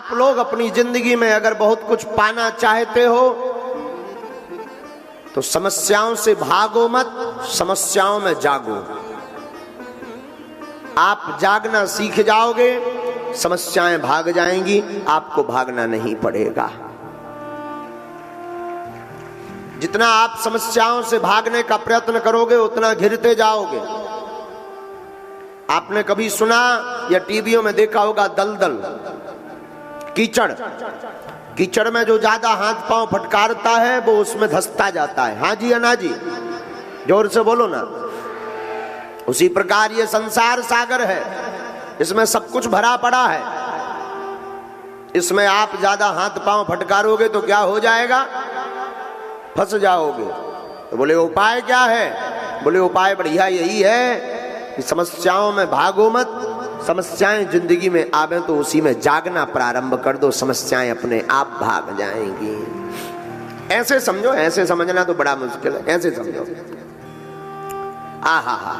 आप लोग अपनी जिंदगी में अगर बहुत कुछ पाना चाहते हो तो समस्याओं से भागो मत, समस्याओं में जागो। आप जागना सीख जाओगे, समस्याएं भाग जाएंगी, आपको भागना नहीं पड़ेगा। जितना आप समस्याओं से भागने का प्रयत्न करोगे उतना घिरते जाओगे। आपने कभी सुना या टीवियों में देखा होगा दलदल, कीचड़। कीचड़ में जो ज्यादा हाथ पांव फटकारता है वो उसमें धंसता जाता है। हाँ जी या ना जी, जोर से बोलो ना। उसी प्रकार ये संसार सागर है, इसमें सब कुछ भरा पड़ा है। इसमें आप ज्यादा हाथ पांव फटकारोगे तो क्या हो जाएगा? फंस जाओगे। तो बोले उपाय क्या है? बोले उपाय बढ़िया यही है कि समस्याओं में भागो मत, समस्याएं जिंदगी में आवे तो उसी में जागना प्रारंभ कर दो, समस्याएं अपने आप भाग जाएंगी। ऐसे समझो, ऐसे समझना तो बड़ा मुश्किल है। ऐसे समझो, आहा हा,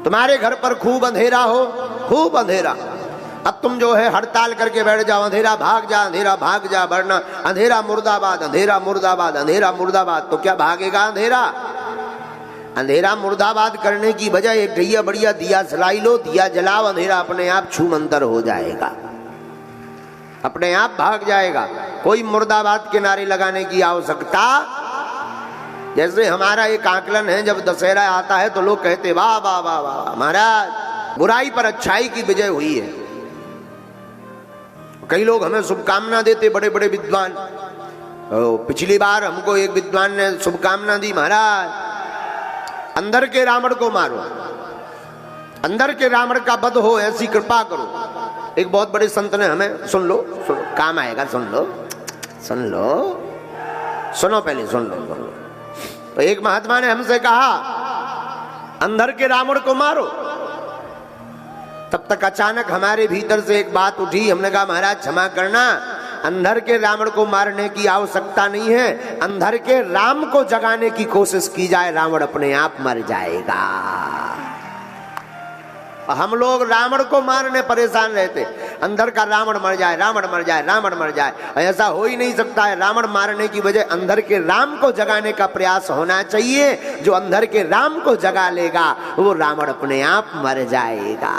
तुम्हारे घर पर खूब अंधेरा हो, खूब अंधेरा। अब तुम जो है हड़ताल करके बैठ जाओ, अंधेरा भाग जा, अंधेरा भाग जा, वरना अंधेरा मुर्दाबाद, अंधेरा मुर्दाबाद, अंधेरा मुर्दाबाद। तो क्या भागेगा अंधेरा? अंधेरा मुर्दाबाद करने की बजाय एक ढैया बढ़िया दिया जलाई लो, दिया जलाओ, अंधेरा अपने आप छूमंतर हो जाएगा, अपने आप भाग जाएगा। कोई मुर्दाबाद के नारे लगाने की आवश्यकता। जैसे हमारा एक आकलन है, जब दशहरा आता है तो लोग कहते वाह वाह वाह वाह महाराज, बुराई पर अच्छाई की विजय हुई है। कई लोग हमें शुभकामना देते, बड़े बड़े विद्वान। पिछली बार हमको एक विद्वान ने शुभकामना दी, महाराज अंदर के रावण को मारो, अंदर के रावण का वध हो, ऐसी कृपा करो। एक बहुत बड़े संत ने हमें, सुन लो, सुनो, काम आएगा, सुन लो, सुन लो, सुनो, पहले सुन लो, सुन लो। तो एक महात्मा ने हमसे कहा अंदर के रावण को मारो। तब तक अचानक हमारे भीतर से एक बात उठी। हमने कहा महाराज क्षमा करना, अंधर के रावण को मारने की आवश्यकता नहीं है, अंधर के राम को जगाने की कोशिश की जाए, रावण अपने आप मर जाएगा। हम लोग रावण को मारने परेशान रहते, अंदर का रावण मर जाए, रावण मर जाए, रावण मर जाए। ऐसा हो ही नहीं सकता है। रावण मारने की वजह अंदर के राम को जगाने का प्रयास होना चाहिए। जो अंदर के राम को जगा लेगा वो रावण अपने आप मर जाएगा।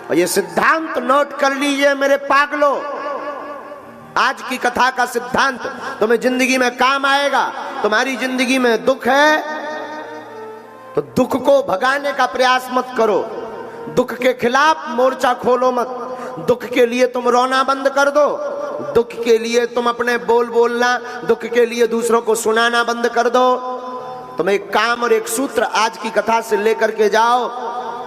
और ये सिद्धांत नोट कर लीजिए मेरे पागलो, आज की कथा का सिद्धांत तुम्हें जिंदगी में काम आएगा। तुम्हारी जिंदगी में दुख है तो दुख को भगाने का प्रयास मत करो, दुख के खिलाफ मोर्चा खोलो मत। दुख के लिए तुम रोना बंद कर दो, दुख के लिए तुम अपने बोल बोलना, दुख के लिए दूसरों को सुनाना बंद कर दो। तुम एक काम और एक सूत्र आज की कथा से लेकर के जाओ,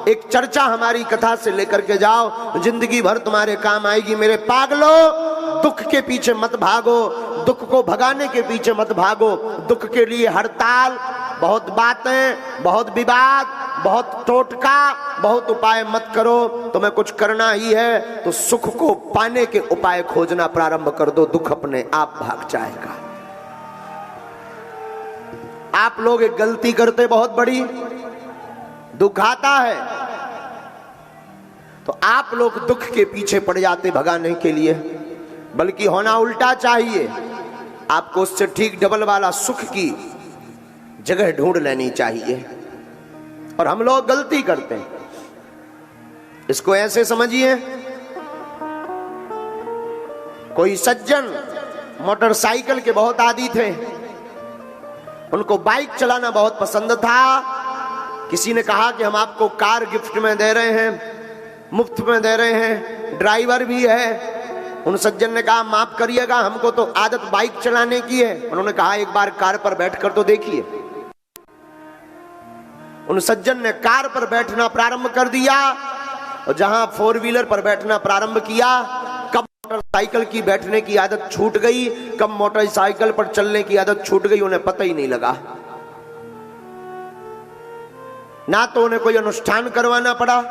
एक चर्चा हमारी कथा से लेकर के जाओ, जिंदगी भर तुम्हारे काम आएगी। मेरे पागलो, दुख के पीछे मत भागो, दुख को भगाने के पीछे मत भागो। दुख के लिए हड़ताल, बहुत बातें, बहुत विवाद, बहुत टोटका, बहुत उपाय मत करो। तुम्हें कुछ करना ही है तो सुख को पाने के उपाय खोजना प्रारंभ कर दो, दुख अपने आप भाग जाएगा। आप लोग एक गलती करते बहुत बड़ी, दुख आता है तो आप लोग दुख के पीछे पड़ जाते भगाने के लिए, बल्कि होना उल्टा चाहिए। आपको उससे ठीक डबल वाला सुख की जगह ढूंढ लेनी चाहिए। और हम लोग गलती करते हैं। इसको ऐसे समझिए, कोई सज्जन मोटरसाइकिल के बहुत आदी थे, उनको बाइक चलाना बहुत पसंद था। किसी ने कहा कि हम आपको कार गिफ्ट में दे रहे हैं, मुफ्त में दे रहे हैं, ड्राइवर भी है। उन सज्जन ने कहा माफ करिएगा, हमको तो आदत बाइक चलाने की है। उन्होंने कहा एक बार कार पर बैठकर तो देखिए। उन सज्जन ने कार पर बैठना प्रारंभ कर दिया, और जहां फोर व्हीलर पर बैठना प्रारंभ किया, कब मोटरसाइकिल की बैठने की आदत छूट गई, कब मोटरसाइकिल पर चलने की आदत छूट गई, उन्हें पता ही नहीं लगा। ना तो उन्हें कोई अनुष्ठान करवाना पड़ा,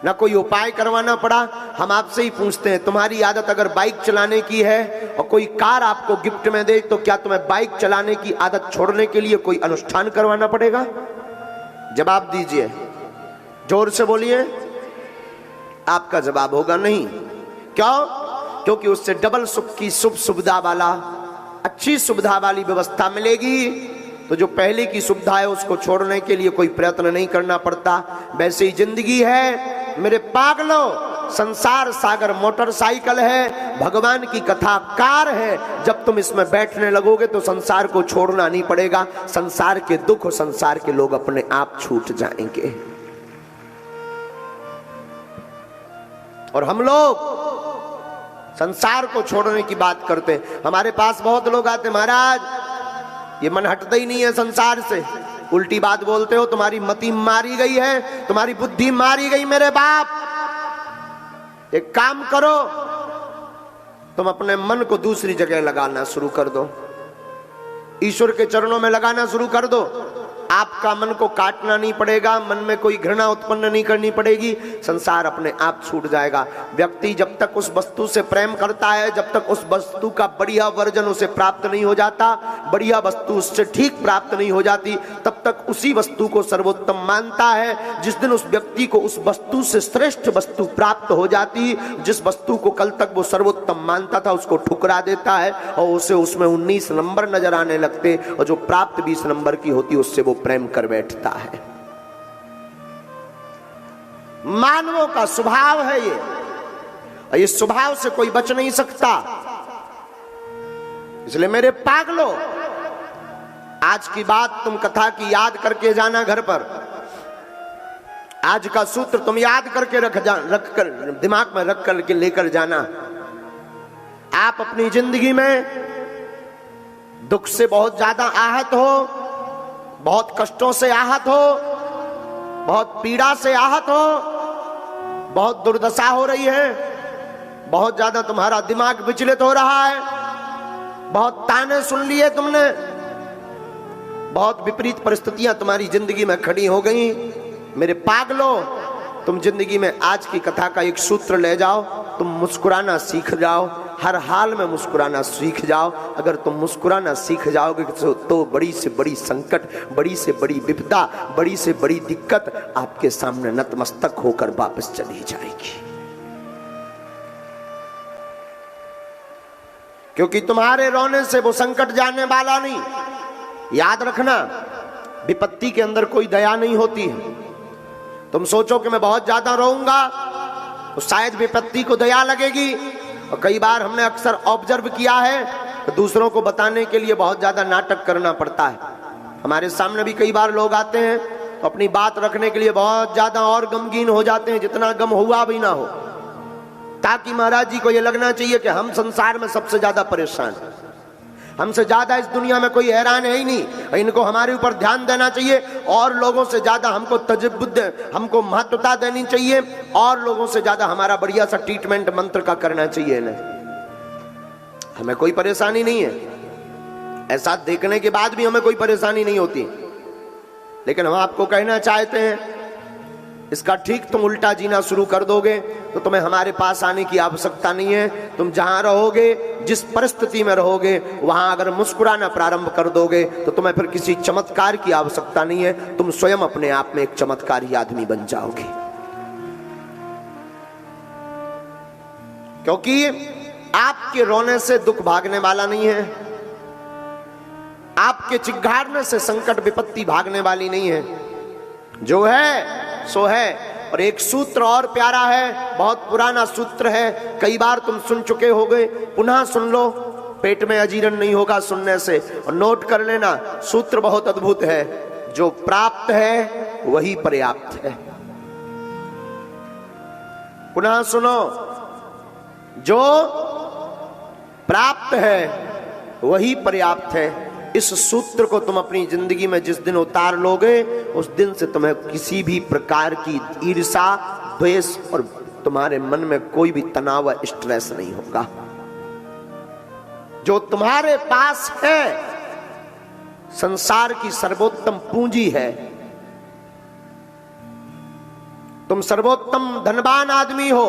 ना कोई उपाय करवाना पड़ा। हम आपसे ही पूछते हैं, तुम्हारी आदत अगर बाइक चलाने की है और कोई कार आपको गिफ्ट में दे, तो क्या तुम्हें बाइक चलाने की आदत छोड़ने के लिए कोई अनुष्ठान करवाना पड़ेगा? जवाब दीजिए, जोर से बोलिए। आपका जवाब होगा नहीं। क्यों? क्योंकि उससे डबल सुख की शुभ सुविधा वाला, अच्छी सुविधा वाली व्यवस्था मिलेगी। तो जो पहले की सुविधा है उसको छोड़ने के लिए कोई प्रयत्न नहीं करना पड़ता। वैसे ही जिंदगी है मेरे पागलों, संसार सागर मोटरसाइकिल है, भगवान की कथा कार है। जब तुम इसमें बैठने लगोगे तो संसार को छोड़ना नहीं पड़ेगा। संसार के दुख और संसार के लोग अपने आप छूट जाएंगे। और हम लोग संसार को छोड़ने की बात करते हैं। हमारे पास बहुत लोग आते, महाराज ये मन हटता ही नहीं है संसार से, उल्टी बात बोलते हो, तुम्हारी मति मारी गई है, तुम्हारी बुद्धि मारी गई। मेरे बाप एक काम करो, तुम अपने मन को दूसरी जगह लगाना शुरू कर दो, ईश्वर के चरणों में लगाना शुरू कर दो। आपका मन को काटना नहीं पड़ेगा, मन में कोई घृणा उत्पन्न नहीं करनी पड़ेगी, संसार अपने आप छूट जाएगा। व्यक्ति जब तक उस वस्तु से प्रेम करता है, जब तक उस वस्तु का बढ़िया वर्जन उसे प्राप्त नहीं हो जाता, बढ़िया वस्तु उससे ठीक प्राप्त नहीं हो जाती, तब तक उसी वस्तु को सर्वोत्तम मानता है। जिस दिन उस व्यक्ति को उस वस्तु से श्रेष्ठ वस्तु प्राप्त हो जाती, जिस वस्तु को कल तक वो सर्वोत्तम मानता था, उसको ठुकरा देता है और उसे उसमें 19 नंबर नजर आने लगते, और जो प्राप्त 20 नंबर की होती उससे वो प्रेम कर बैठता है। मानवों का स्वभाव है ये, और इस स्वभाव से कोई बच नहीं सकता। इसलिए मेरे पागलों, आज की बात तुम कथा की याद करके जाना घर पर। आज का सूत्र तुम याद करके रख कर दिमाग में रख कर के लेकर जाना। आप अपनी जिंदगी में दुख से बहुत ज्यादा आहत हो, बहुत कष्टों से आहत हो, बहुत पीड़ा से आहत हो, बहुत दुर्दशा हो रही है, बहुत ज्यादा तुम्हारा दिमाग विचलित हो रहा है, बहुत ताने सुन लिए तुमने, बहुत विपरीत परिस्थितियां तुम्हारी जिंदगी में खड़ी हो गई। मेरे पागलों, तुम जिंदगी में आज की कथा का एक सूत्र ले जाओ, तुम मुस्कुराना सीख जाओ, हर हाल में मुस्कुराना सीख जाओ। अगर तुम मुस्कुराना सीख जाओगे तो बड़ी से बड़ी संकट, बड़ी से बड़ी विपदा, बड़ी से बड़ी दिक्कत आपके सामने नतमस्तक होकर वापस चली जाएगी। क्योंकि तुम्हारे रोने से वो संकट जाने वाला नहीं। याद रखना, विपत्ति के अंदर कोई दया नहीं होती है। तुम सोचो कि मैं बहुत ज्यादा रोऊंगा तो शायद विपत्ति को दया लगेगी। और कई बार हमने अक्सर ऑब्जर्व किया है तो दूसरों को बताने के लिए बहुत ज्यादा नाटक करना पड़ता है। हमारे सामने भी कई बार लोग आते हैं तो अपनी बात रखने के लिए बहुत ज्यादा और गमगीन हो जाते हैं, जितना गम हुआ भी ना हो, ताकि महाराज जी को ये लगना चाहिए कि हम संसार में सबसे ज्यादा परेशान हैं, हमसे ज्यादा इस दुनिया में कोई हैरान है ही नहीं, इनको हमारे ऊपर ध्यान देना चाहिए, और लोगों से ज्यादा हमको तजब्बुद, हमको महत्वता देनी चाहिए, और लोगों से ज्यादा हमारा बढ़िया सा ट्रीटमेंट मंत्र का करना चाहिए इन्हें। हमें कोई परेशानी नहीं है, ऐसा देखने के बाद भी हमें कोई परेशानी नहीं होती, लेकिन हम आपको कहना चाहते हैं इसका ठीक तुम उल्टा जीना शुरू कर दोगे तो तुम्हें हमारे पास आने की आवश्यकता नहीं है। तुम जहां रहोगे, जिस परिस्थिति में रहोगे, वहां अगर मुस्कुराना प्रारंभ कर दोगे तो तुम्हें फिर किसी चमत्कार की आवश्यकता नहीं है। तुम स्वयं अपने आप में एक चमत्कारी आदमी बन जाओगे। क्योंकि आपके रोने से दुख भागने वाला नहीं है, आपके चिघाड़ने से संकट विपत्ति भागने वाली नहीं है। जो है सो है। और एक सूत्र और प्यारा है, बहुत पुराना सूत्र है, कई बार तुम सुन चुके होगे, पुनः सुन लो, पेट में अजीर्ण नहीं होगा सुनने से। और नोट कर लेना, सूत्र बहुत अद्भुत है, जो प्राप्त है वही पर्याप्त है। पुनः सुनो, जो प्राप्त है वही पर्याप्त है। इस सूत्र को तुम अपनी जिंदगी में जिस दिन उतार लोगे, उस दिन से तुम्हें किसी भी प्रकार की ईर्ष्या, द्वेष और तुम्हारे मन में कोई भी तनाव, स्ट्रेस नहीं होगा। जो तुम्हारे पास है संसार की सर्वोत्तम पूंजी है। तुम सर्वोत्तम धनवान आदमी हो,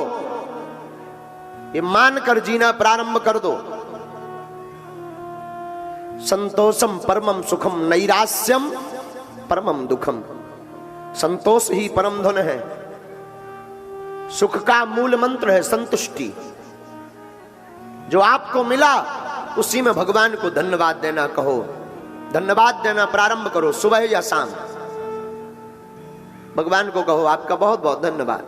ये मानकर जीना प्रारंभ कर दो। संतोषम परमम सुखम, नैरास्यम परमम दुखम। संतोष ही परम धन है, सुख का मूल मंत्र है संतुष्टि। जो आपको मिला उसी में भगवान को धन्यवाद देना कहो, धन्यवाद देना प्रारंभ करो, सुबह या शाम भगवान को कहो आपका बहुत बहुत धन्यवाद।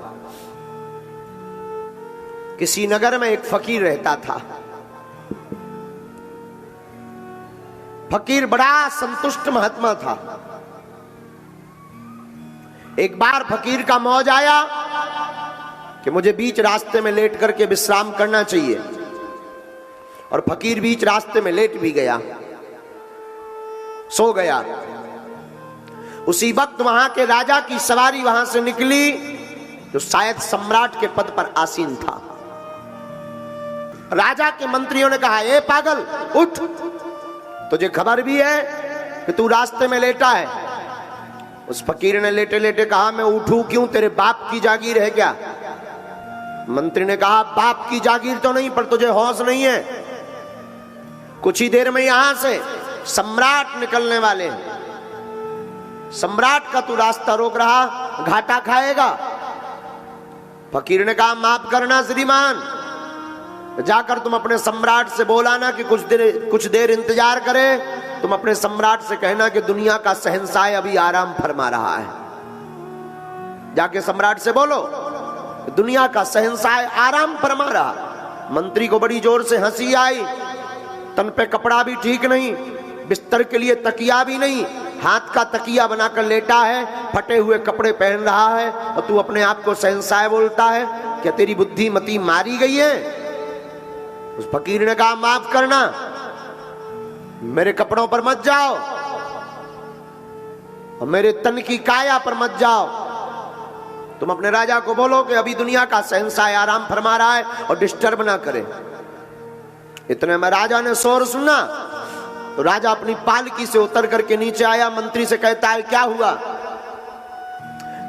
किसी नगर में एक फकीर रहता था। फकीर बड़ा संतुष्ट महात्मा था। एक बार फकीर का मौज आया कि मुझे बीच रास्ते में लेट करके विश्राम करना चाहिए, और फकीर बीच रास्ते में लेट भी गया, सो गया। उसी वक्त वहां के राजा की सवारी वहां से निकली, जो शायद सम्राट के पद पर आसीन था। राजा के मंत्रियों ने कहा, ए पागल उठ, तुझे खबर भी है कि तू रास्ते में लेटा है। उस फकीर ने लेटे लेटे कहा, मैं उठूं क्यों, तेरे बाप की जागीर है क्या? मंत्री ने कहा, बाप की जागीर तो नहीं, पर तुझे होश नहीं है। कुछ ही देर में यहां से सम्राट निकलने वाले हैं, सम्राट का तू रास्ता रोक रहा, घाटा खाएगा। फकीर ने कहा, माफ करना श्रीमान, जाकर तुम अपने सम्राट से बोला ना कि कुछ देर इंतजार करे। तुम अपने सम्राट से कहना कि दुनिया का शहंशाह अभी आराम फरमा रहा है। जाके सम्राट से बोलो दुनिया का शहंशाह आराम फरमा रहा। मंत्री को बड़ी जोर से हंसी आई। तन पे कपड़ा भी ठीक नहीं, बिस्तर के लिए तकिया भी नहीं, हाथ का तकिया बनाकर लेटा है, फटे हुए कपड़े पहन रहा है, और तू अपने आप को शहंशाह बोलता है। क्या तेरी बुद्धि मति मारी गई है? उस फकीर ने कहा, माफ करना, मेरे कपड़ों पर मत जाओ और मेरे तन की काया पर मत जाओ। तुम अपने राजा को बोलो कि अभी दुनिया का शहंशाह आराम फरमा रहा है और डिस्टर्ब ना करे। इतने में राजा ने शोर सुना तो राजा अपनी पालकी से उतर करके नीचे आया। मंत्री से कहता है, क्या हुआ?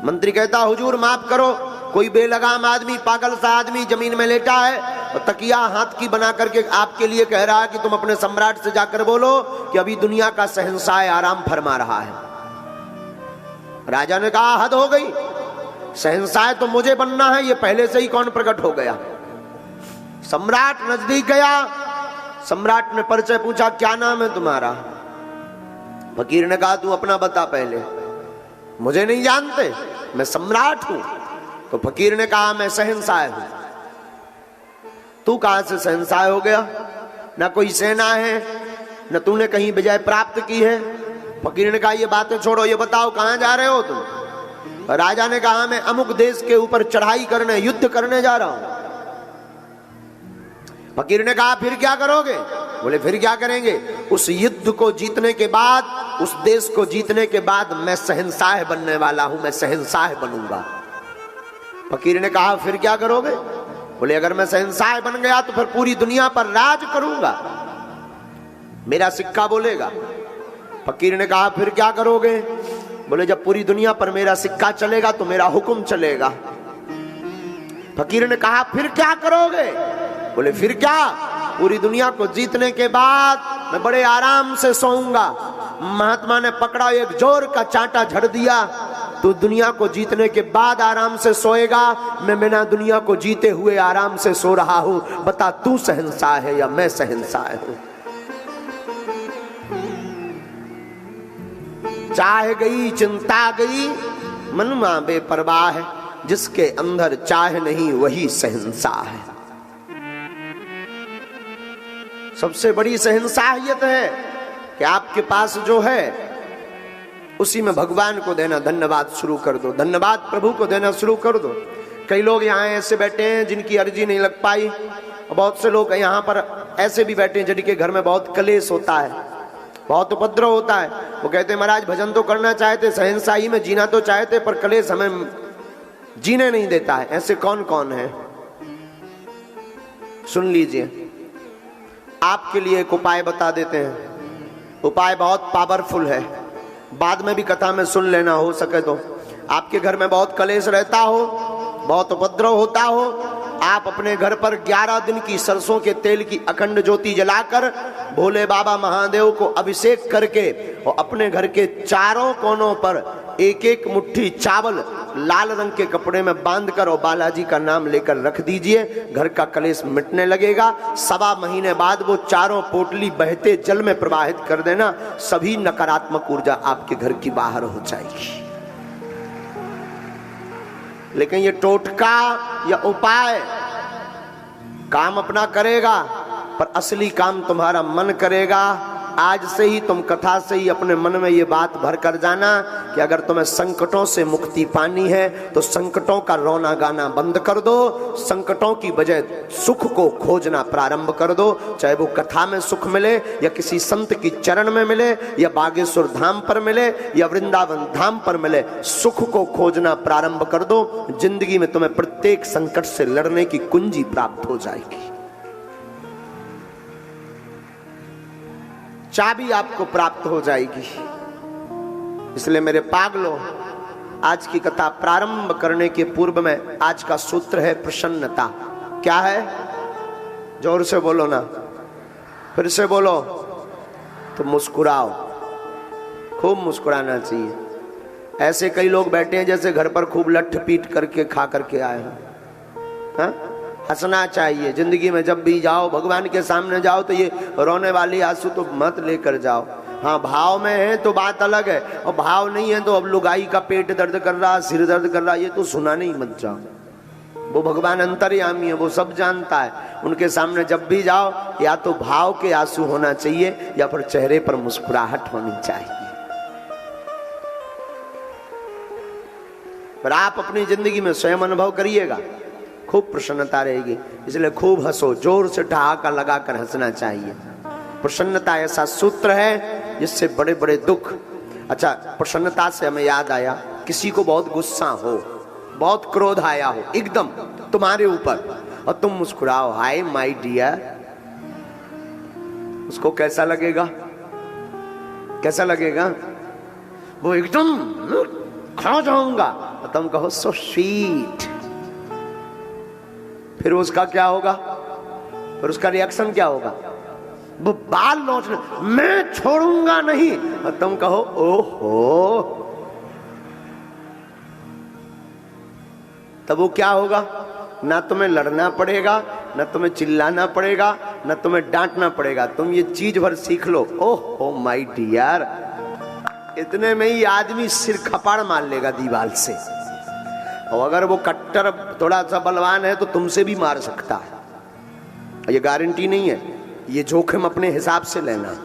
मंत्री कहता, हुजूर माफ करो, कोई बेलगाम आदमी, पागल सा आदमी जमीन में लेटा है और तकिया हाथ की बना करके आपके लिए कह रहा है कि तुम अपने सम्राट से जाकर बोलो कि अभी दुनिया का शहंशाह आराम फरमा रहा है। राजा ने कहा, हद हो गई, शहंशाह तो मुझे बनना है, ये पहले से ही कौन प्रकट हो गया? सम्राट नजदीक गया। सम्राट ने परिचय पूछा, क्या नाम है तुम्हारा? फकीर ने कहा, तू अपना बता पहले। मुझे नहीं जानते, मैं सम्राट हूं। तो फकीर ने कहा, मैं शहंशाह हूं। तू कहां से शहंशाह हो गया? ना कोई सेना है, न तूने कहीं विजय प्राप्त की है। फकीर ने कहा, ये बातें छोड़ो, ये बताओ कहां जा रहे हो तुम? राजा ने कहा, मैं अमुक देश के ऊपर चढ़ाई करने, युद्ध करने जा रहा हूं। फकीर ने कहा, फिर क्या करोगे? बोले, फिर क्या करेंगे? उस युद्ध को जीतने के बाद, उस देश को जीतने के बाद मैं शहंशाह बनने वाला हूं, मैं शहंशाह बनूंगा। फकीर ने कहा, फिर क्या करोगे? बोले, अगर मैं शहंशाह बन गया तो फिर पूरी दुनिया पर राज करूंगा, मेरा सिक्का बोलेगा। फकीर ने कहा, फिर क्या करोगे? बोले, जब पूरी दुनिया पर मेरा सिक्का चलेगा तो मेरा हुक्म चलेगा। फकीर ने कहा, फिर क्या करोगे? बोले, फिर क्या, पूरी दुनिया को जीतने के बाद मैं बड़े आराम से सोऊंगा। महात्मा ने पकड़ा, एक जोर का चांटा झड़ दिया। तू दुनिया को जीतने के बाद आराम से सोएगा, मैं बिना दुनिया को जीते हुए आराम से सो रहा हूं। बता, तू शहंशाह है या मैं शहंशाह हूं? चाह गई चिंता गई, मनमा बेपरवाह है, जिसके अंदर चाह नहीं वही शहंशाह है। सबसे बड़ी शहंशाहियत है कि आपके पास जो है उसी में भगवान को देना धन्यवाद शुरू कर दो, धन्यवाद प्रभु को देना शुरू कर दो। कई लोग यहाँ ऐसे बैठे हैं जिनकी अर्जी नहीं लग पाई, और बहुत से लोग यहाँ पर ऐसे भी बैठे हैं जिनके घर में बहुत कलेश होता है, बहुत उपद्रव होता है। वो कहते हैं, महाराज भजन तो करना चाहते, शहंशाही में जीना तो चाहते, पर कलेश हमें जीने नहीं देता है। ऐसे कौन कौन है? सुन लीजिए, आपके लिए एक उपाय बता देते हैं। उपाय बहुत पावरफुल है, बाद में भी कथा में सुन लेना हो सके तो। आपके घर में बहुत कलेश रहता हो, बहुत उपद्रव होता हो, आप अपने घर पर 11 दिन की सरसों के तेल की अखंड ज्योति जलाकर भोले बाबा महादेव को अभिषेक करके और अपने घर के चारों कोनों पर एक एक मुट्ठी चावल लाल रंग के कपड़े में बांधकर और बालाजी का नाम लेकर रख दीजिए। घर का कलेश मिटने लगेगा। 1.25 महीने बाद वो चारों पोटली बहते जल में प्रवाहित कर देना। सभी नकारात्मक ऊर्जा आपके घर की बाहर हो जाएगी। लेकिन ये टोटका या उपाय काम अपना करेगा, पर असली काम तुम्हारा मन करेगा। आज से ही तुम कथा से ही अपने मन में ये बात भर कर जाना कि अगर तुम्हें संकटों से मुक्ति पानी है तो संकटों का रोना गाना बंद कर दो। संकटों की बजाय सुख को खोजना प्रारंभ कर दो। चाहे वो कथा में सुख मिले या किसी संत की चरण में मिले या बागेश्वर धाम पर मिले या वृंदावन धाम पर मिले, सुख को खोजना प्रारंभ कर दो। जिंदगी में तुम्हें प्रत्येक संकट से लड़ने की कुंजी प्राप्त हो जाएगी। चाबी आपको प्राप्त हो जाएगी। इसलिए मेरे पागलों, आज की कथा प्रारंभ करने के पूर्व में आज का सूत्र है प्रसन्नता। क्या है? जोर से बोलो ना, फिर से बोलो। तो मुस्कुराओ, खूब मुस्कुराना चाहिए। ऐसे कई लोग बैठे हैं जैसे घर पर खूब लठ पीट करके खा करके आए हैं। हंसना चाहिए जिंदगी में। जब भी जाओ भगवान के सामने जाओ तो ये रोने वाली आंसू तो मत लेकर जाओ। हाँ, भाव में है तो बात अलग है, और भाव नहीं है तो अब लुगाई का पेट दर्द कर रहा, सिर दर्द कर रहा, ये तो सुनाने ही मत जाओ। वो भगवान अंतर्यामी है, वो सब जानता है। उनके सामने जब भी जाओ या तो भाव के आंसू होना चाहिए या फिर चेहरे पर मुस्कुराहट होनी चाहिए। पर आप अपनी जिंदगी में स्वयं अनुभव करिएगा, खूब प्रसन्नता रहेगी। इसलिए खूब हंसो, जोर से ठहाका लगाकर हंसना चाहिए। प्रसन्नता ऐसा सूत्र है जिससे बड़े बड़े दुख। अच्छा, प्रसन्नता से हमें याद आया, किसी को बहुत गुस्सा हो, बहुत क्रोध आया हो एकदम तुम्हारे ऊपर, और तुम मुस्कुराओ, हाय माय डियर, उसको कैसा लगेगा? कैसा लगेगा? वो एकदम खा जाऊंगा, और तुम कहो सो स्वीट। फिर उसका क्या होगा? फिर उसका रिएक्शन क्या होगा? वो बाल नोचने, मैं छोड़ूंगा नहीं, और तुम कहो ओहो। तब वो क्या होगा? ना तुम्हें लड़ना पड़ेगा, ना तुम्हें चिल्लाना पड़ेगा, ना तुम्हें डांटना पड़ेगा। तुम ये चीज भर सीख लो, ओहो माय डियर। इतने में ही आदमी सिर खपाड़ मार लेगा दीवार से, और अगर वो कट्टर थोड़ा सा बलवान है तो तुमसे भी मार सकता है। ये गारंटी नहीं है, ये जोखिम अपने हिसाब से लेना।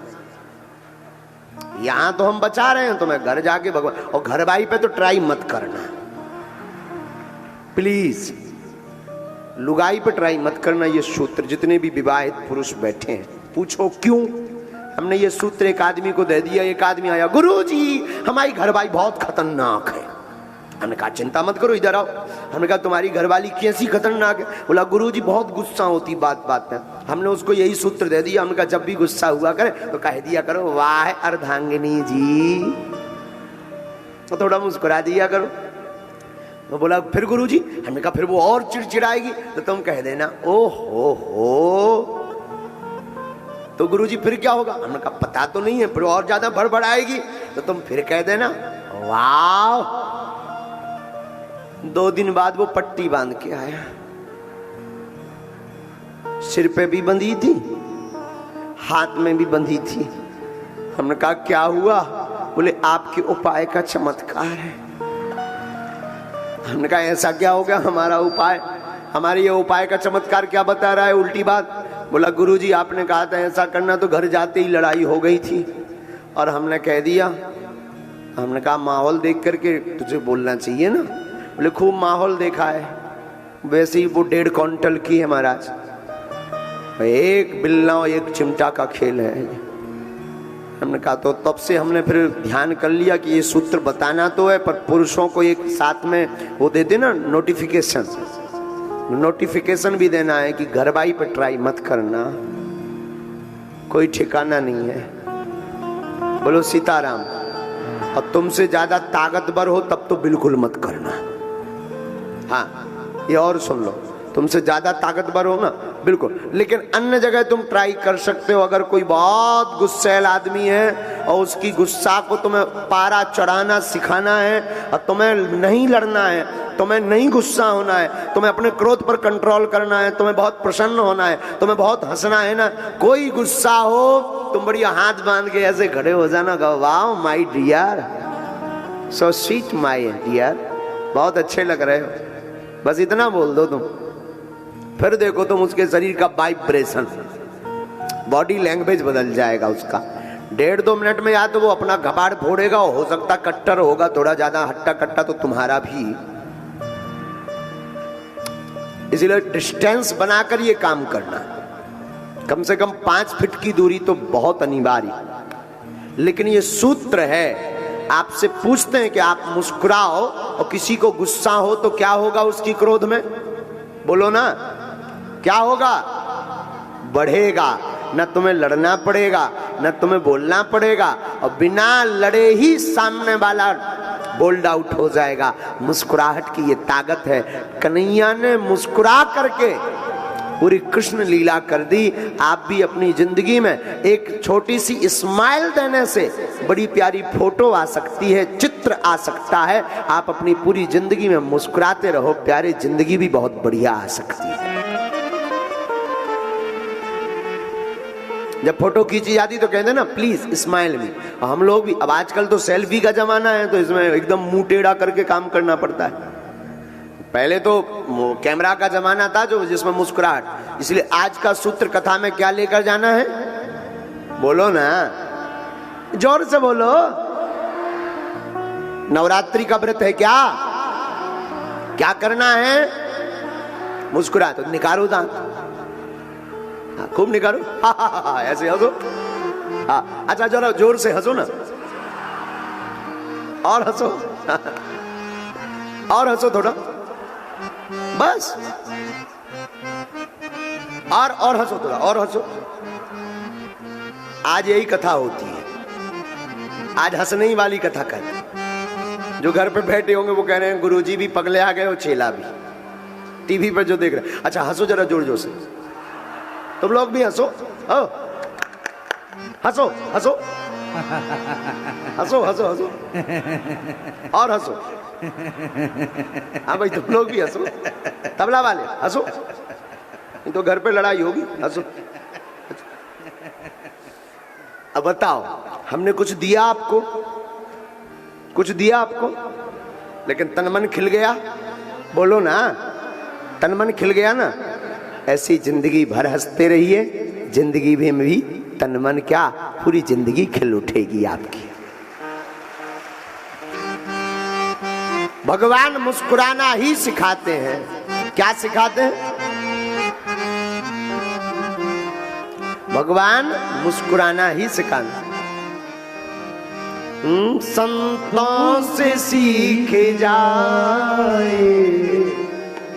यहां तो हम बचा रहे हैं, तुम्हें घर जाके भगवान, और घर भाई पे तो ट्राई मत करना प्लीज। लुगाई पे ट्राई मत करना। ये सूत्र जितने भी विवाहित पुरुष बैठे हैं, पूछो क्यों हमने ये सूत्र एक आदमी को दे दिया। एक आदमी आया, गुरुजी हमारी घर भाई बहुत खतरनाक है। हमने कहा चिंता मत करो, इधर आओ। हमने कहा तुम्हारी घरवाली कैसी खतरनाक है? बोला गुरुजी बहुत गुस्सा होती बात बात में। हमने उसको यही सूत्र दे दिया। हमने कहा जब भी गुस्सा हुआ करे तो कह दिया करो, वाह अर्धांगिनी जी, तो थोड़ा मुस्कुरा दिया करो। वो बोला फिर गुरुजी? हमने कहा फिर वो और चिड़चिड़ाएगी तो तुम कह देना ओहो हो। तो गुरुजी फिर क्या होगा? हमने कहा पता तो नहीं है, फिर और ज्यादा बड़बड़ाएगी तो तुम फिर कह देना वाह। 2 दिन बाद वो पट्टी बांध के आया, सिर पे भी बंधी थी, हाथ में भी बंधी थी। हमने कहा क्या हुआ? बोले आपके उपाय का चमत्कार है। हमने कहा ऐसा क्या हो गया हमारा उपाय? हमारे ये उपाय का चमत्कार क्या बता रहा है? उल्टी बात। बोला गुरुजी आपने कहा था ऐसा करना, तो घर जाते ही लड़ाई हो गई थी और हमने कह दिया। हमने कहा माहौल देख करके तुझे बोलना चाहिए ना। बोले खूब माहौल देखा है, वैसे ही वो 1.5 क्विंटल की है महाराज। एक बिल्ला और एक चिमटा का खेल है। हमने कहा तो तब से हमने फिर ध्यान कर लिया कि ये सूत्र बताना तो है, पर पुरुषों को एक साथ में वो दे देना नोटिफिकेशन भी देना है कि घर भाई पे ट्राई मत करना, कोई ठिकाना नहीं है। बोलो सीताराम। और तुमसे ज्यादा ताकतवर हो तब तो बिल्कुल मत करना। हाँ, ये और सुन लो, तुमसे ज्यादा ताकतवर हो ना, बिल्कुल। लेकिन अन्य जगह तुम ट्राई कर सकते हो। अगर कोई बहुत गुस्सैल आदमी है और उसकी गुस्सा को तुम्हें पारा चढ़ाना सिखाना है और तुम्हें नहीं लड़ना है, तुम्हें नहीं गुस्सा होना है, तुम्हें अपने क्रोध पर कंट्रोल करना है, तुम्हें बहुत प्रसन्न होना है, तुम्हें बहुत हंसना है ना, कोई गुस्सा हो तुम बढ़िया हाथ बांध के ऐसे खड़े हो जाना, wow my dear, so sweet my dear, बहुत अच्छे लग रहे हो, बस इतना बोल दो तुम। फिर देखो तुम उसके शरीर का वाइब्रेशन, बॉडी लैंग्वेज बदल जाएगा उसका। 1.5-2 मिनट में या तो वो अपना घपाड़ फोड़ेगा, हो सकता कट्टर होगा, थोड़ा ज्यादा हट्टा कट्टा तो तुम्हारा भी। इसलिए डिस्टेंस बनाकर ये काम करना, कम से कम 5 फीट की दूरी तो बहुत अनिवार्य। लेकिन ये सूत्र है, आपसे पूछते हैं कि आप मुस्कुराओ और किसी को गुस्सा हो तो क्या होगा उसकी क्रोध में, बोलो ना, क्या होगा? बढ़ेगा। न तुम्हें लड़ना पड़ेगा, न तुम्हें बोलना पड़ेगा, और बिना लड़े ही सामने वाला बोल्ड आउट हो जाएगा। मुस्कुराहट की ये ताकत है। कन्हैया ने मुस्कुरा करके पूरी कृष्ण लीला कर दी। आप भी अपनी जिंदगी में एक छोटी सी स्माइल देने से बड़ी प्यारी फोटो आ सकती है, चित्र आ सकता है। आप अपनी पूरी जिंदगी में मुस्कुराते रहो, प्यारी जिंदगी भी बहुत बढ़िया आ सकती है। जब फोटो खींची जाती तो कहते ना प्लीज स्माइल मी। हम लोग भी, अब आजकल तो सेल्फी का जमाना है, तो इसमें एकदम मुंह टेढ़ा करके काम करना पड़ता है। पहले तो कैमरा का जमाना था जो जिसमें मुस्कुराहट। इसलिए आज का सूत्र कथा में क्या लेकर जाना है, बोलो ना, जोर से बोलो। नवरात्रि का व्रत है, क्या क्या करना है? मुस्कुरा, तो निकारो दांत, खूब निकालो, ऐसे हंसो। हाँ, अच्छा जरा जोर से हंसो ना, और हंसो, और हंसो थोड़ा, बस, और हंसो थोड़ा, और हंसो। आज यही कथा होती है, आज हंसने ही वाली कथा करते। जो घर पे बैठे होंगे वो कह रहे हैं गुरुजी भी पगले आ गए और चेला भी, टीवी पर जो देख रहे हैं। अच्छा हंसो जरा जोर जोर से, तुम लोग भी हंसो, हंसो हंसो हंसो हंसो हंसो, और हंसो। हाँ भाई तुम लोग भी हंसो, तबला वाले हंसो, नहीं तो घर पे लड़ाई होगी, हंसो। अब बताओ, हमने कुछ दिया आपको, कुछ दिया आपको, लेकिन तन मन खिल गया, बोलो ना, तन मन खिल गया ना। ऐसी जिंदगी भर हंसते रहिए, जिंदगी में भी तन मन क्या, पूरी जिंदगी खिल उठेगी आपकी। भगवान मुस्कुराना ही सिखाते हैं। क्या सिखाते हैं? भगवान मुस्कुराना ही सिखाते। संतों से सीखे जाए,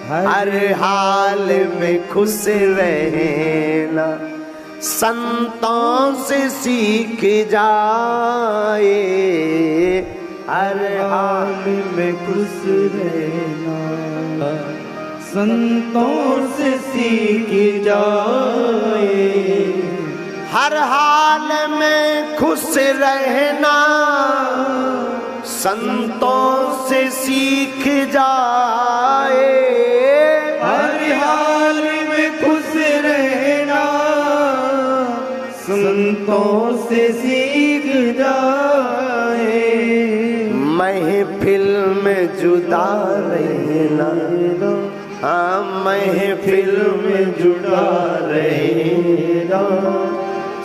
हर हाल में खुश रहना। संतों से सीख जाए, हर हाल में खुश रहना। संतों से सीख जाए, हर हाल में खुश रहना। संतों से सीख जाए, हर हाल में खुश रहना। संतों से सीख जाए, महफिल में जुदा रहना। हाँ महफिल में जुदा रहना।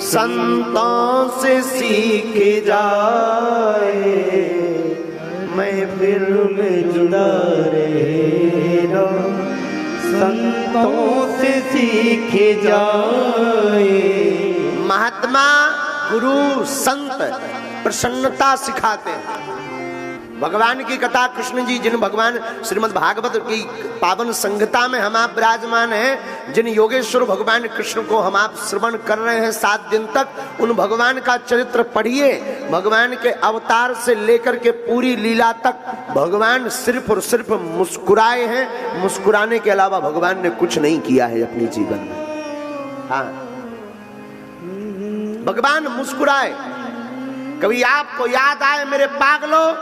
संतों से सीख जाए, महफिल में जुदा रहना। संतों से सीख जाए। महात्मा, गुरु, संत प्रसन्नता सिखाते हैं। भगवान की कथा कृष्ण जी जिन भगवान श्रीमद् भागवत की पावन संहिता में हम आप विराजमान हैं, जिन योगेश्वर भगवान कृष्ण को हम आप श्रवण कर रहे हैं 7 दिन तक, उन भगवान का चरित्र पढ़िए। भगवान के अवतार से लेकर के पूरी लीला तक भगवान सिर्फ और सिर्फ मुस्कुराए हैं। मुस्कुराने के अलावा भगवान ने कुछ नहीं किया है अपने जीवन में। हाँ, भगवान मुस्कुराए। कभी आपको याद आए मेरे पागलों,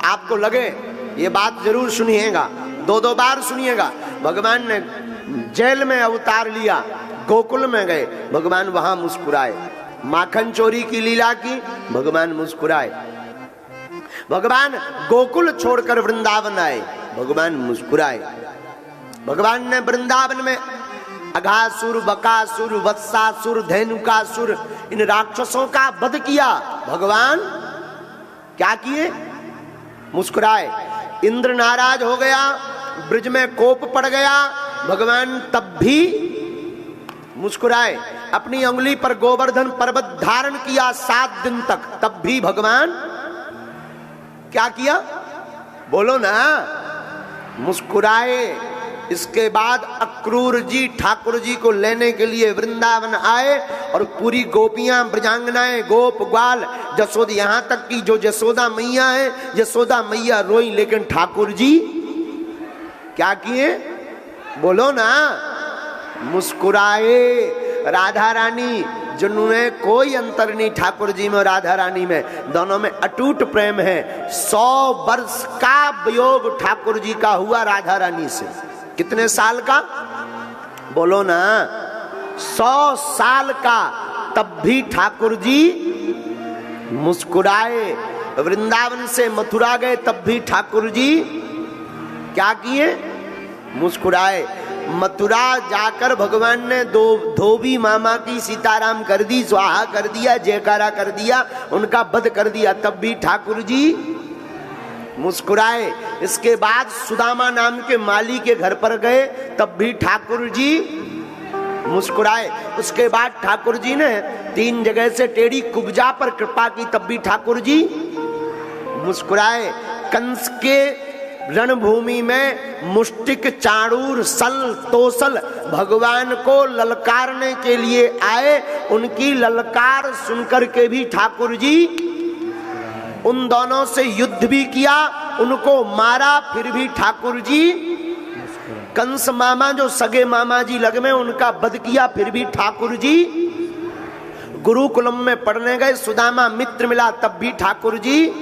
आपको लगे, ये बात जरूर सुनिएगा, 2 बार सुनिएगा। भगवान ने जेल में अवतार लिया, गोकुल में गए, भगवान वहां मुस्कुराए। माखन चोरी की लीला की, भगवान मुस्कुराए। भगवान गोकुल छोड़कर वृंदावन आए, भगवान मुस्कुराए। भगवान ने वृंदावन में अघासुर, बकासुर, वत्सासुर, धेनुकासुर, इन राक्षसों का वध किया। भगवान क्या किए? मुस्कुराए। इंद्र नाराज हो गया, ब्रिज में कोप पड़ गया, भगवान तब भी मुस्कुराए। अपनी अंगुली पर गोवर्धन पर्वत धारण किया 7 दिन तक, तब भी भगवान क्या किया? बोलो ना, मुस्कुराए। इसके बाद अक्रूर जी ठाकुर जी को लेने के लिए वृंदावन आए और पूरी गोपियां, ब्रजांगनाएं, गोप ग्वाल, जसोदा, यहां तक कि जो जसोदा मैया है, जसोदा मैया रोई, लेकिन ठाकुर जी क्या किए? बोलो ना, मुस्कुराए। राधा रानी, जिन्होंने कोई अंतर नहीं ठाकुर जी में और राधा रानी में, दोनों में अटूट प्रेम है। 100 वर्ष का वियोग ठाकुर जी का हुआ राधा रानी से। कितने साल का? बोलो ना, 100 साल का। तब भी ठाकुर जी मुस्कुराए। वृंदावन से मथुरा गए, तब भी ठाकुर जी क्या किए? मुस्कुराए। मथुरा जाकर भगवान ने धोबी मामा की सीताराम कर दी, स्वाहा कर दिया, जयकारा कर दिया, उनका वध कर दिया, तब भी ठाकुर जी मुस्कुराए। इसके बाद सुदामा नाम के माली के घर पर गए, तब भी ठाकुर जी मुस्कुराए। उसके बाद ठाकुर जी ने 3 जगह से टेढ़ी कुब्जा पर कृपा की, तब भी ठाकुर जी मुस्कुराए। कंस के रणभूमि में मुष्टिक, चाणूर, सल, तोसल भगवान को ललकारने के लिए आए। उनकी ललकार सुनकर के भी ठाकुर जी उन दोनों से युद्ध भी किया, उनको मारा, फिर भी ठाकुर जी कंस मामा जो सगे मामा जी लग में, उनका वध किया, फिर भी ठाकुर जी गुरुकुलम में पढ़ने गए। सुदामा मित्र मिला, तब भी ठाकुर जी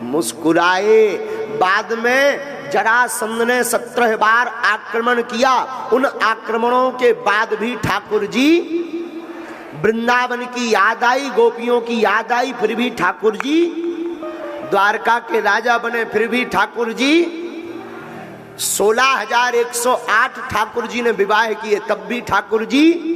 मुस्कुराए। बाद में जरासंध ने 17 बार आक्रमण किया, उन आक्रमणों के बाद भी ठाकुर जी वृंदावन की याद आई, गोपियों की याद आई, फिर भी ठाकुर जी द्वारका के राजा बने। फिर भी ठाकुर जी 16,108 ठाकुर जी ने विवाह किए, तब भी ठाकुर जी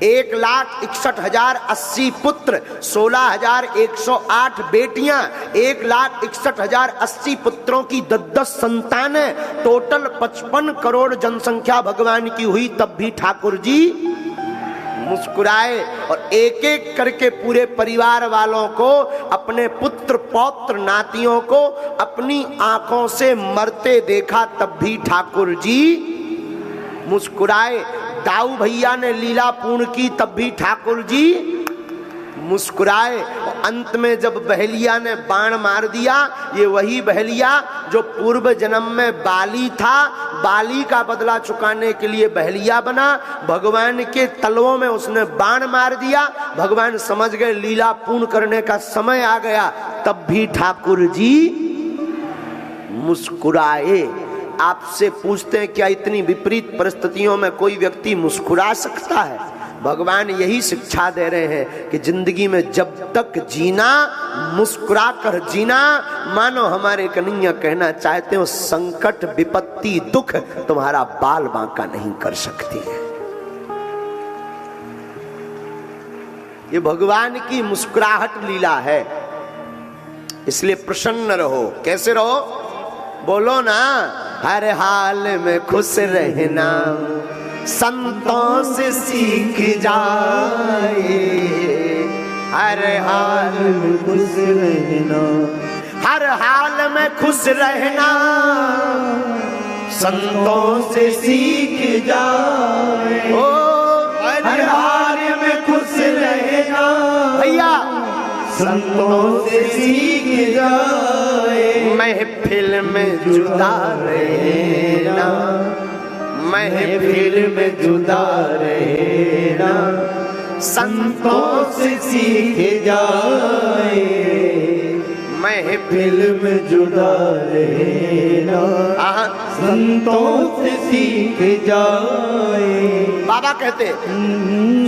1,61,080 पुत्र, 16,108 बेटियां, 1,61,080 पुत्रों की 10 संतानें, टोटल 55 करोड़ जनसंख्या भगवान की हुई, तब भी ठाकुर जी मुस्कुराए। और एक एक करके पूरे परिवार वालों को, अपने पुत्र पौत्र नातियों को अपनी आंखों से मरते देखा, तब भी ठाकुर जी मुस्कुराए। दाऊ भैया ने लीला पूर्ण की, तब भी ठाकुर जी मुस्कुराए। अंत में जब बहेलिया ने बाण मार दिया, ये वही बहेलिया जो पूर्व जन्म में बाली था, बाली का बदला चुकाने के लिए बहेलिया बना, भगवान के तलवों में उसने बाण मार दिया। भगवान समझ गए लीला पूर्ण करने का समय आ गया, तब भी ठाकुर जी मुस्कुराए। आपसे पूछते हैं, क्या इतनी विपरीत परिस्थितियों में कोई व्यक्ति मुस्कुरा सकता है? भगवान यही शिक्षा दे रहे हैं कि जिंदगी में जब तक जीना, मुस्कुरा कर जीना। मानो हमारे कन्हैया कहना चाहते हो, संकट, विपत्ति, दुख तुम्हारा बाल बांका नहीं कर सकती है। ये भगवान की मुस्कुराहट लीला है, इसलिए प्रसन्न रहो। कैसे रहो? बोलो ना, हर हाल में खुश रहना संतों से सीख जाए, हर हाल में खुश रहना, हर हाल में खुश रहना संतों से सीख जाए। ओ हर हाल में खुश रहना भैया संतों से सीख जाए। महफिल में जुदा रहना, महफिल में जुदा रहना संतों से सीख जाए। महफिल दिल में जुदा रहना संतों से सीख जाए। बाबा कहते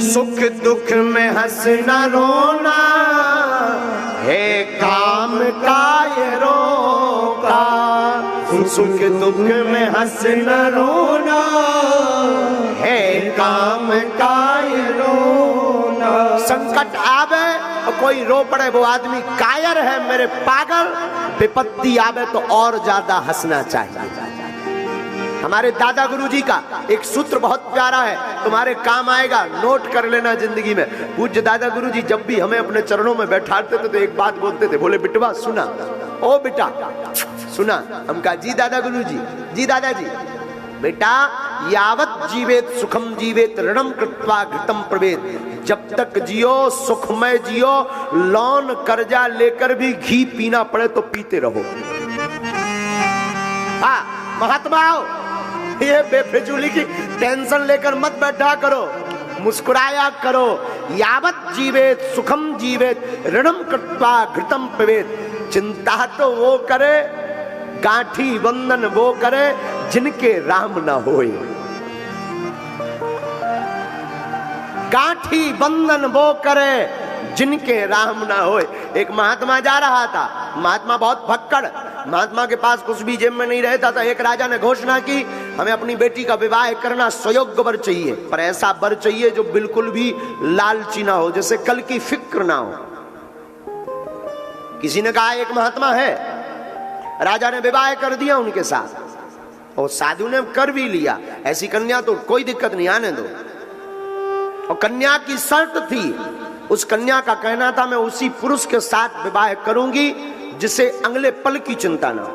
सुख दुख में हंसना रोना है काम का ये रोका। सुख दुख में हंसना रोना है काम का ये रोना। संकट आवे और कोई रो पड़े वो आदमी कायर है मेरे पागल। विपत्ति आवे तो और ज्यादा हंसना चाहिए। हमारे दादा गुरुजी का एक सूत्र बहुत प्यारा है, तुम्हारे काम आएगा, नोट कर लेना जिंदगी में। पूज्य दादा गुरुजी जब भी हमें अपने चरणों में बैठाते थे तो एक बात बोलते थे, बोले बिटवा सुना, ओ बेटा सुना। हम कहा जी दादा गुरुजी, जी दादाजी। बेटा यावत जीवेत सुखम जीवेत ऋणम कृत्वा घृतम प्रवेद। जब तक जियो सुखमय जियो, लोन कर्जा लेकर भी घी पीना पड़े तो पीते रहो। हाँ महात्माओं, ये बेफिजूली की टेंशन लेकर मत बैठा करो, मुस्कुराया करो। यावत जीवेत सुखम जीवेत ऋणम कृत्वा घृतम प्रवेद। चिंता तो वो करे, गांठी बंधन वो करे जिनके राम ना होए। गांठी बंधन वो करे जिनके राम ना होए। एक महात्मा जा रहा था, महात्मा बहुत भक्कड़, महात्मा के पास कुछ भी जेब में नहीं रहता था। एक राजा ने घोषणा की, हमें अपनी बेटी का विवाह करना सुयोग्य वर चाहिए, पर ऐसा वर चाहिए जो बिल्कुल भी लालची ना हो, जैसे कल की फिक्र ना हो। किसी ने कहा एक महात्मा है, राजा ने विवाह कर दिया उनके साथ, और साधु ने कर भी लिया। ऐसी कन्या तो कोई दिक्कत नहीं, आने दो। और कन्या की शर्त थी, उस कन्या का कहना था मैं उसी पुरुष के साथ विवाह करूंगी जिसे अगले पल की चिंता ना हो।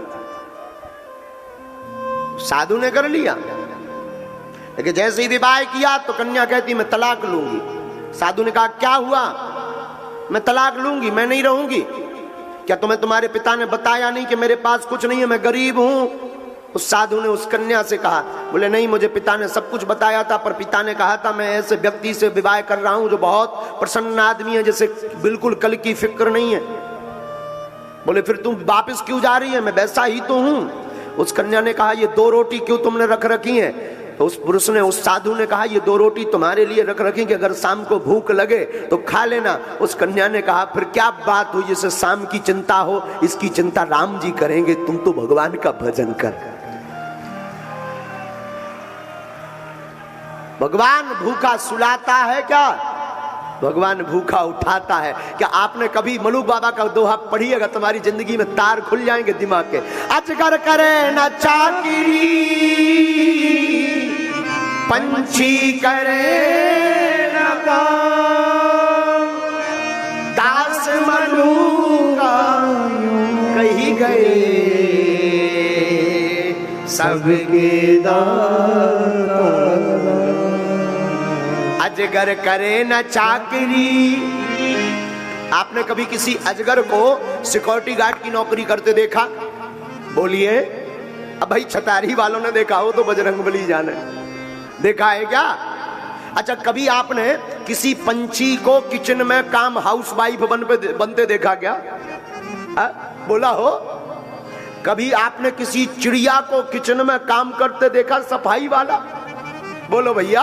साधु ने कर लिया, लेकिन जैसे ही विवाह किया तो कन्या कहती मैं तलाक लूंगी। साधु ने कहा क्या हुआ? मैं तलाक लूंगी, मैं नहीं रहूंगी। क्या तुम्हें तुम्हारे पिता ने बताया नहीं कि मेरे पास कुछ नहीं है, मैं गरीब हूं? उस साधु ने उस कन्या से कहा, बोले नहीं मुझे पिता ने सब कुछ बताया था, पर पिता ने कहा था मैं ऐसे व्यक्ति से विवाह कर रहा हूं जो बहुत प्रसन्न आदमी है, जैसे बिल्कुल कल की फिक्र नहीं है। बोले फिर तुम वापस क्यों जा रही है? मैं वैसा ही तो हूं। उस कन्या ने कहा ये 2 रोटी क्यों तुमने रख रखी है? तो उस पुरुष ने, उस साधु ने कहा ये 2 रोटी तुम्हारे लिए रख रखी कि अगर शाम को भूख लगे तो खा लेना। उस कन्या ने कहा फिर क्या बात हुई जिसे शाम की चिंता हो? इसकी चिंता राम जी करेंगे, तुम तो भगवान का भजन कर। भगवान भूखा सुलाता है क्या? भगवान भूखा उठाता है क्या? आपने कभी मलूक बाबा का दोहा पढ़िएगा, तुम्हारी जिंदगी में तार खुल जाएंगे दिमाग के। अजगर करे न चाकिरी, पंछी करे न काम, दास मलूका कही गए सबके दाता। अजगर करे न चाकरी। आपने कभी किसी अजगर को सिक्योरिटी गार्ड की नौकरी करते देखा? बोलिए। अब भाई छतारी वालों ने देखा हो तो बजरंगबली जाने, देखा है क्या? अच्छा कभी आपने किसी पंछी को किचन में काम हाउस वाइफ बनते देखा क्या? बोला हो? कभी आपने किसी चिड़िया को किचन में काम करते देखा, सफाई वाला? बोलो भैया,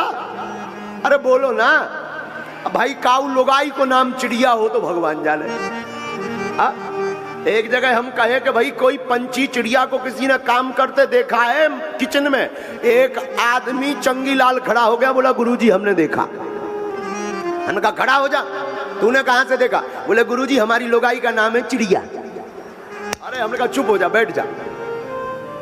अरे बोलो ना। अब भाई काऊ लोगाई को नाम चिड़िया हो तो भगवान जाने। एक जगह हम कहे कि भाई कोई पंछी चिड़िया को किसी ने काम करते देखा है किचन में। एक आदमी चंगीलाल खड़ा हो गया, बोला गुरुजी हमने देखा। हमने कहा खड़ा हो जा, तूने कहां से देखा? बोले गुरुजी हमारी लोगाई का नाम है चिड़िया। अरे हमने कहा चुप हो जा, बैठ जा।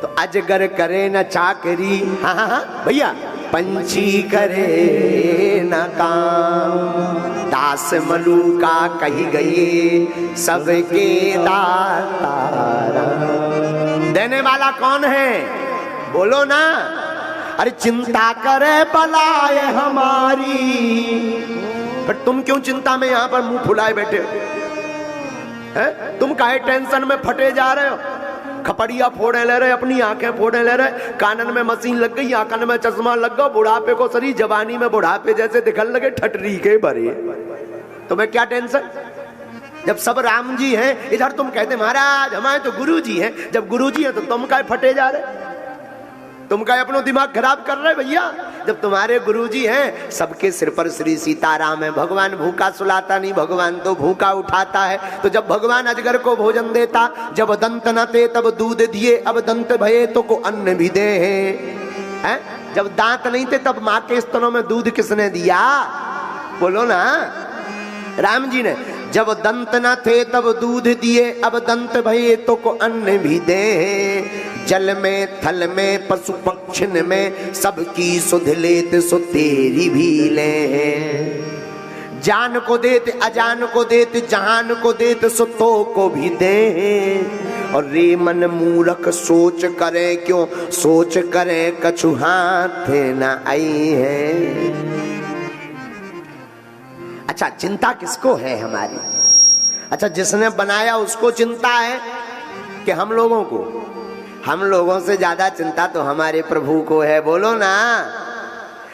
तो अजगर करे न चाकरी, हाँ हाँ हाँ भैया, पंछी करे न काम, दास मलूका कही गई सबके दाता। देने वाला कौन है बोलो ना। अरे चिंता करे बलाए हमारी, पर तुम क्यों चिंता में यहां पर मुंह फुलाए बैठे हो? तुम काहे टेंशन में फटे जा रहे हो? खपड़िया फोड़े ले रहे, अपनी आंखें फोड़े ले रहे, कानन में मशीन लग गई, आंखन में चश्मा लग गया, बुढ़ापे को सरी जवानी में बुढ़ापे जैसे दिखने लगे, ठटरी के भरे। तुम्हें क्या टेंशन? जब सब राम जी हैं इधर तुम कहते महाराज हमारे तो गुरु जी हैं। जब गुरु जी हैं तो तुम काहे फटे जा रहे? तुम का अपना दिमाग खराब कर रहे भैया? जब तुम्हारे गुरुजी हैं, सबके सिर पर श्री सीताराम है। भगवान भूखा सुलाता नहीं, भगवान तो भूखा उठाता है। तो जब भगवान अजगर को भोजन देता, जब दंत न थे तब दूध दिए, अब दंत भये तो को अन्न भी दे हैं। जब दांत नहीं थे तब माँ के स्तनों में दूध किसने दिया? बोलो ना। राम जी ने। जब दंत न थे तब दूध दिए, अब दंत भये तो को अन्न भी दे। जल में थल में पशु पक्षिन में सबकी सुध लेत सो तेरी भी ले। जान को देते अजान को देते, जहान को देते सो तो को भी दे। और रे मन मूर्ख सोच करे क्यों, सोच करे कछु हाथ न आई है। अच्छा चिंता किसको है हमारी? अच्छा जिसने बनाया उसको चिंता है कि हम लोगों को? हम लोगों से ज्यादा चिंता तो हमारे प्रभु को है। बोलो ना।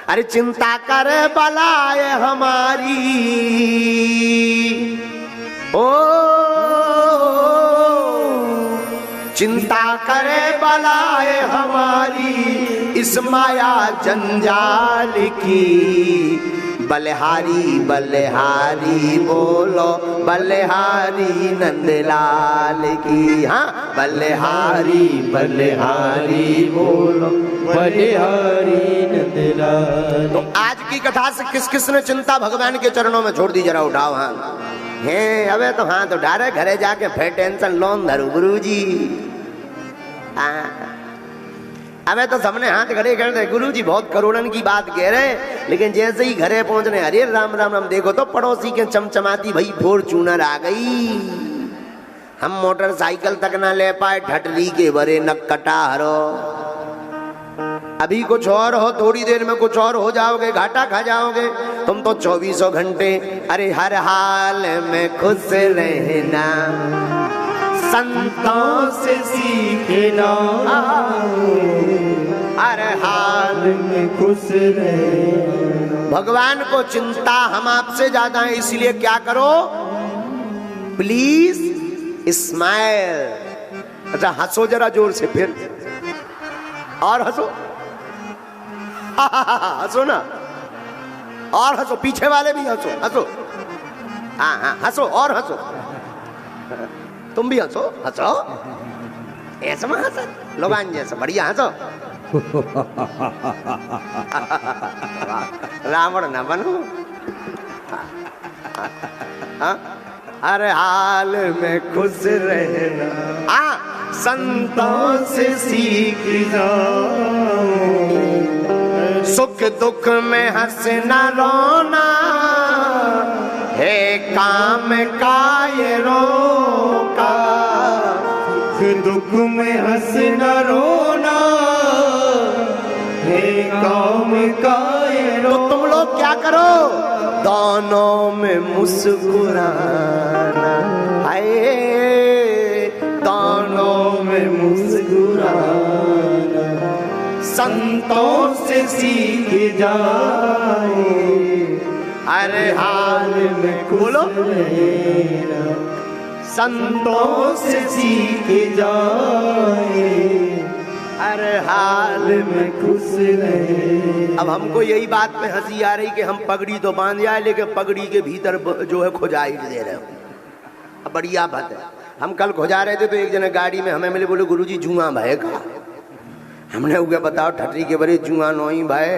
अरे चिंता करे बलाए हमारी, ओ चिंता करे बलाए हमारी, इस माया जंजाल की। बलिहारी बलिहारी बोलो, बलिहारी नंदलाल की। हाँ बलिहारी बलिहारी बोलो, बलिहारी नंदलाल। तो आज की कथा से किस किस ने चिंता भगवान के चरणों में छोड़ दी? जरा उठाओ हाथ। है अबे तो हाथ उठा रहे, घरे जाके फिर टेंशन लोन धरू गुरु जी। अबे तो सबने हाथ खड़े कर दे, गुरु जी बहुत करोड़न की बात कह रहे, लेकिन जैसे ही घरे पहुंच रहे, अरे राम राम राम, देखो तो पड़ोसी के चमचमाती भाई फॉर्च्यूनर आ गई। हम मोटरसाइकिल तक ना ले पाए, ठटरी के भरे नक कटा हरो। अभी कुछ और हो, थोड़ी देर में कुछ और हो जाओगे, घाटा खा जाओगे। तुम तो 24 घंटे अरे हर हाल में खुश रहना, संतों से सीखना, हर हाल में खुश रहना। भगवान को चिंता हम आपसे ज्यादा है, इसलिए क्या करो, प्लीज स्माइल। अच्छा हंसो जरा जोर से, फिर और हंसो। हंसो ना, और हंसो, पीछे वाले भी हंसो, हंसो। हाँ हाँ हंसो और हंसो, तुम भी हंसो, हंसो ऐसा मत हंसो, लोगान जैसा बढ़िया हंसो। रावण ना बनो। हर हाल में खुश रहना, संतों से सीख जाओ, सुख दुख में हंसना रोना, है काम का ये रोका। सुख दुख में हंसना रोना, है काम का ये रोका। तो तुम लोग क्या करो, दोनों में मुस्कुराना, आए दोनों में मुस्कुराना, संतों से सीख जाए, हर हाल में बोलो, संतों से सीख जाए, हर हाल में खुश रहे। अब हमको यही बात पे हंसी आ रही कि हम पगड़ी तो बांध जाए, लेकिन पगड़ी के भीतर जो है खुजाई दे रहे हो। अब बढ़िया बात है। हम कल खुजा रहे थे तो एक जने गाड़ी में हमें मिले, बोले गुरुजी जुआ भयेगा। हमने उगे बताओ ठटरी के बड़े जुआ नोई भाई।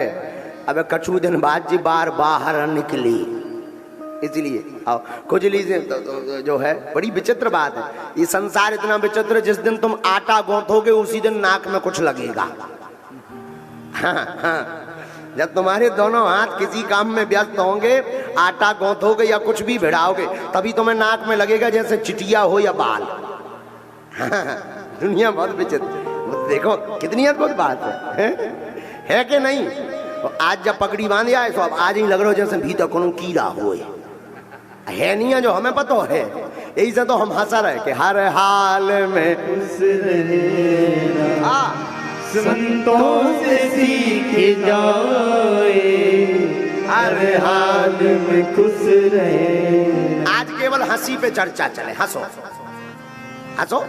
अब कछु दिन बाद जी बार बाहर निकली, इसलिए खुजली से जो है बड़ी विचित्र बात है। ये संसार इतना विचित्र, जिस दिन तुम आटा गूंथोगे उसी दिन नाक में कुछ लगेगा। हाँ हाँ, जब तुम्हारे दोनों हाथ किसी काम में व्यस्त होंगे, आटा गौंथोगे या कुछ भी भिड़ाओगे तभी तुम्हें नाक में लगेगा जैसे चिटिया हो या बाल। दुनिया बहुत विचित्र, देखो कितनी अद्भुत बात है कि नहीं? तो आज जब पगड़ी बांध आए तो अब आज ही लग रहा हो जैसे भीतर कोनो कीड़ा होए, है नहीं है जो हमें पता है। यही से तो हम हंसा रहे कि हर हाल में खुश रहना, हाँ संतों से सीख जाए, हर हाल में खुश रहे। आज केवल हंसी पे चर्चा चले, हंसो हंसो।